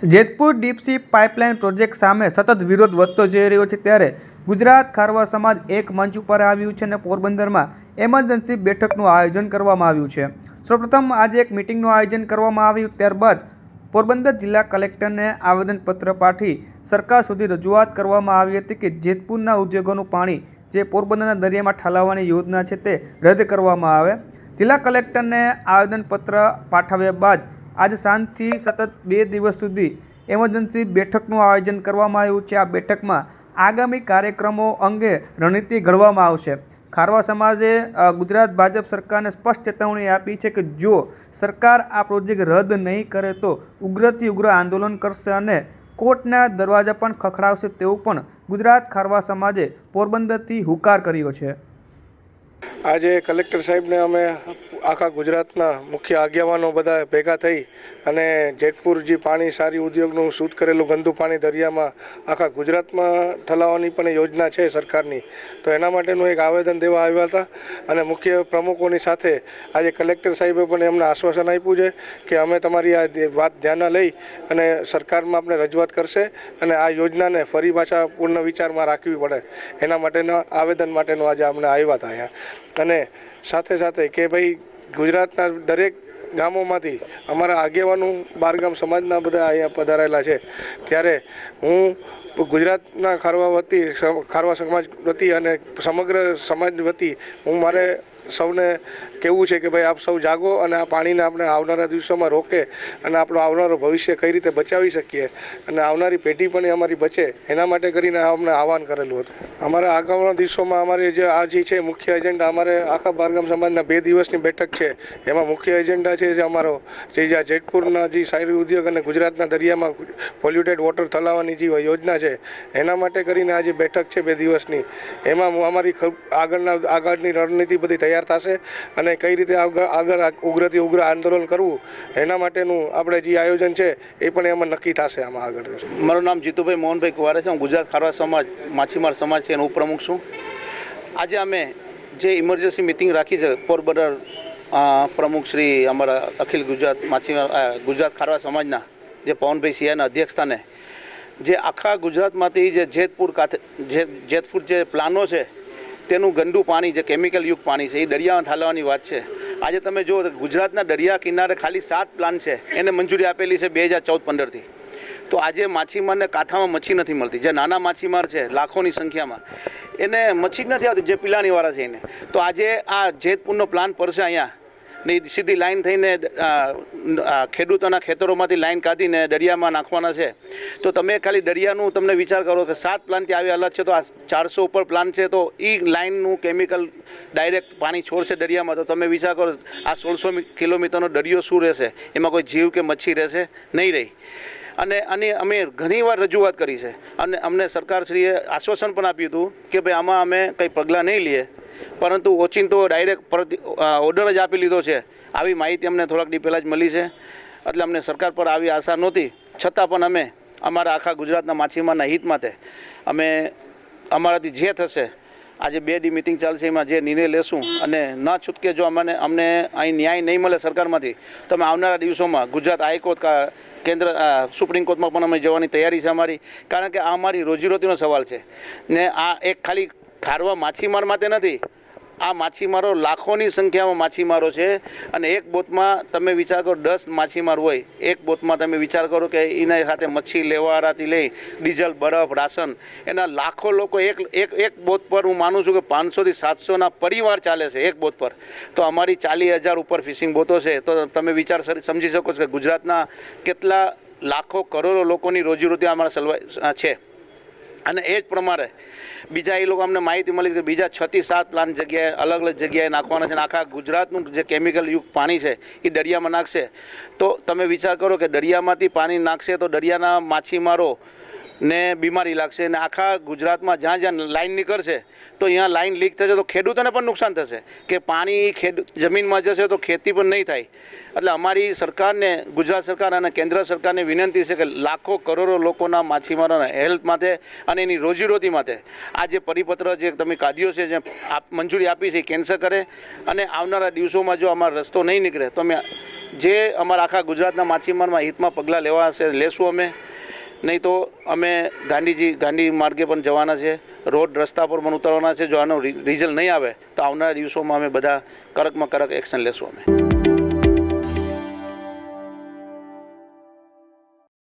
Jetpur ડીપસી pipeline project સામે સતત વિરોધ વધતો જઈ રહ્યો છે ત્યારે ગુજરાત ખારવા સમાજ એક મંચ ઉપર આવ્યું છે અને પોરબંદરમાં એમરજન્સી બેઠકનું આયોજન કરવામાં આવ્યું છે। સૌપ્રથમ આજે એક મિટિંગનું આયોજન કરવામાં આવ્યું, ત્યારબાદ પોરબંદર જિલ્લા કલેક્ટરને આવેદનપત્ર પાઠવી સરકાર સુધી રજૂઆત કરવામાં આવી હતી કે જેતપુરના ઉદ્યોગોનું પાણી જે પોરબંદરના દરિયામાં ઠાલવવાની યોજના છે તે રદ કરવામાં આવે। જિલ્લા કલેક્ટરને આવેદનપત્ર પાઠવ્યા બાદ आज साँजથી सतत 2 દિવસ સુધી એમરજન્સી બેઠકનું આયોજન કરવામાં આવ્યું છે। આ બેઠકમાં આગામી કાર્યક્રમો અંગે રણનીતિ ઘડવામાં આવશે। ખારવા સમાજે ગુજરાત ભાજપ સરકારને સ્પષ્ટ ચેતવણી આપી છે કે જો સરકાર આ પ્રોજેક્ટ રદ નહીં કરે તો ઉગ્રથી ઉગ્ર આંદોલન કરશે અને કોર્ટના દરવાજા પણ ખખડાવશે તેવું પણ ગુજરાત ખારવા સમાજે પોરબંદરથી હુંકાર કર્યો છે। आज कलेक्टर साहेब ने अमे आखा गुजरातना मुख्य आज्ञावानो बधा भेगा थई अने जेतपुर जी पाणी सारी उद्योगनुं शुद्ध करेलुं गंदू पाणी दरियामां आखा गुजरातमां ठलावવાની पण योजना छे सरकारनी। तो एना माटेनुं एक आवेदन देवा आव्या हता अने मुख्य प्रमुखोनी साथे आज कलेक्टर साहेबे पण एमने आश्वासन आप्युं छे के अमे तमारी आ वात ध्याने लई अने सरकारमां आपणे रजूआत करशे अने आ योजनाने फरी पाछा पूर्ण विचारमां राखवी पड़े एना माटेना आवेदन माटेनो आज अमने आव्या हता अहींया। અને સાથે સાથે કે ભાઈ ગુજરાતના દરેક ગામોમાંથી અમારા આગેવાનો બારગામ સમાજના બધા અહીંયા પધારેલા છે, ત્યારે હું ગુજરાતના ખારવા સમાજ વતી અને સમગ્ર સમાજ વતી હું મારે સૌને કહેવું છે કે ભાઈ આપ સૌ જાગો અને આ પાણીને આપણે આવનારા દિવસોમાં રોકે અને આપણું આવનારું ભવિષ્ય કઈ રીતે બચાવી શકીએ અને આવનારી પેઢી પણ અમારી બચે એના માટે કરીને અમને આહવાન કરેલું હતું। અમારા આગામી દિવસોમાં અમારે જે આ જે છે મુખ્ય એજન્ડા અમારે આખા બારગામ સમાજના 2 દિવસની બેઠક છે, એમાં મુખ્ય એજન્ડા છે જે અમારો જે જેતપુરના જે સાયરી ઉદ્યોગ અને ગુજરાતના દરિયામાં પોલ્યુટેડ વોટર ઠલાવવાની જે યોજના છે એના માટે કરીને આ જે બેઠક છે 2 દિવસની, એમાં અમારી આગળની રણનીતિ બધી તૈયાર થશે અને કઈ રીતે આગળ ઉગ્રથી ઉગ્ર આંદોલન કરવું એના માટેનું આપણે જે આયોજન છે એ પણ એમાં નક્કી થશે। આમાં આગળ મારું નામ જીતુભાઈ મોહનભાઈ કુવારે છે, હું ગુજરાત ખારવા સમાજ માછીમાર સમાજ છે એનો ઉપપ્રમુખ છું। આજે અમે જે ઇમરજન્સી મિટિંગ રાખી છે પોરબંદર પ્રમુખ શ્રી અમારા અખિલ ગુજરાત ગુજરાત ખારવા સમાજના જે પવનભાઈ સિંહાના અધ્યક્ષસ્થાને જે આખા ગુજરાતમાંથી જે જેતપુર જે પ્લાનો છે તેનું ગંદુ પાણી જે કેમિકલ યુક્ત પાણી છે એ દરિયામાં ઠાલવવાની વાત છે। આજે તમે જુઓ તો ગુજરાતના દરિયા કિનારે ખાલી 7 પ્લાન છે એને મંજૂરી આપેલી છે 2014-15થી। તો આજે માછીમારને કાંઠામાં મચ્છી નથી મળતી, જે નાના માછીમાર છે લાખોની સંખ્યામાં એને મચ્છી જ નથી આવતી, જે પિલાણીવાળા છે એને। તો આજે આ જેતપુરનો પ્લાન પડશે અહીંયા ને સીધી લાઈન થઈને ખેડૂતોના ખેતરોમાંથી લાઈન કાઢીને દરિયામાં નાખવાના છે। તો તમે ખાલી દરિયાનું તમને વિચાર કરો કે 7 પ્લાનથી આવી હાલત છે, તો આ 400 ઉપર પ્લાન છે, તો એ લાઈનનું કેમિકલ ડાયરેક્ટ પાણી છોડશે દરિયામાં। તો તમે વિચાર કરો આ 1600 કિલોમીટરનો દરિયો શું રહેશે, એમાં કોઈ જીવ કે મચ્છી રહેશે નહીં રહી। અને અમે ઘણીવાર રજૂઆત કરી છે અને અમને સરકારશ્રીએ આશ્વાસન પણ આપ્યું હતું કે ભાઈ આમાં અમે કંઈ પગલાં નહીં લઈએ, પરંતુ ઓચિંતો ડાયરેક્ટ ઓર્ડર જ આપી લીધો છે। આવી માહિતી અમને થોડાક દી પહેલાં જ મળી છે, એટલે અમને સરકાર પર આવી આશા નહોતી, છતાં પણ અમે અમારા આખા ગુજરાતના માછીમારના હિત માટે અમે અમારાથી જે થશે આજે 2 દી મિટિંગ ચાલશે, એમાં જે નિર્ણય લેશું અને ન છૂટકે જો અમને અહીં ન્યાય નહીં મળે સરકારમાંથી તો અમે આવનારા દિવસોમાં ગુજરાત હાઈકોર્ટ કેન્દ્ર સુપ્રીમ કોર્ટમાં પણ અમે જવાની તૈયારી છે અમારી, કારણ કે આ અમારી રોજીરોટીનો સવાલ છે ને આ એક ખાલી ખારવા માછીમાર માટે નથી, આ માછીમારો લાખોની સંખ્યામાં માછીમારો છે અને એક બોટમાં તમે વિચાર કરો 10 માછીમાર હોય એક બોટમાં, તમે વિચાર કરો કે એના સાથે મચ્છી લેવાથી લઈ ડીઝલ બરફ રાશન એના લાખો લોકો એક બોટ પર હું માનું છું કે 500 થી 700ના પરિવાર ચાલે છે એક બોટ પર। તો અમારી 40,000 ઉપર ફિશિંગ બોટો છે, તો તમે વિચાર સમજી શકો છો કે ગુજરાતના કેટલા લાખો કરોડો લોકોની રોજીરોટી અમારા છે। અને એ જ પ્રમાણે બીજા એ લોકો અમને માહિતી મળી કે બીજા 6 થી 7 પ્લાન જગ્યાએ અલગ અલગ જગ્યાએ નાખવાના છે અને આખા ગુજરાતનું જે કેમિકલ યુક્ત પાણી છે એ દરિયામાં નાખશે। તો તમે વિચાર કરો કે દરિયામાંથી પાણી નાખશે તો દરિયાના માછીમારો ને બીમારી લાગશે અને આખા ગુજરાતમાં જ્યાં જ્યાં લાઈન નીકળશે તો અહીંયા લાઈન લીક થશે તો ખેડૂતોને પણ નુકસાન થશે કે પાણી જમીનમાં જશે તો ખેતી પણ નહીં થાય। એટલે અમારી સરકારને, ગુજરાત સરકાર અને કેન્દ્ર સરકારને વિનંતી છે કે લાખો કરોડો લોકોના માછીમારોના હેલ્થ માટે અને એની રોજીરોટી માટે આ જે પરિપત્ર જે તમે કાઢ્યો છે, જે મંજૂરી આપી છે, એ કેન્સલ કરે અને આવનારા દિવસોમાં જો અમારો રસ્તો નહીં નીકળે તો અમે જે અમારા આખા ગુજરાતના માછીમારમાં હિતમાં પગલાં લેવા છે લેશું અમે, નહીં તો અમે ગાંધી માર્ગે પણ જવાના છે, રોડ રસ્તા પર પણ ઉતરવાના છે. જો આનો રિઝલ્ટ નહીં આવે તો આવનારા દિવસોમાં અમે બધા કડકમાં કડક એક્શન લેશું અમે.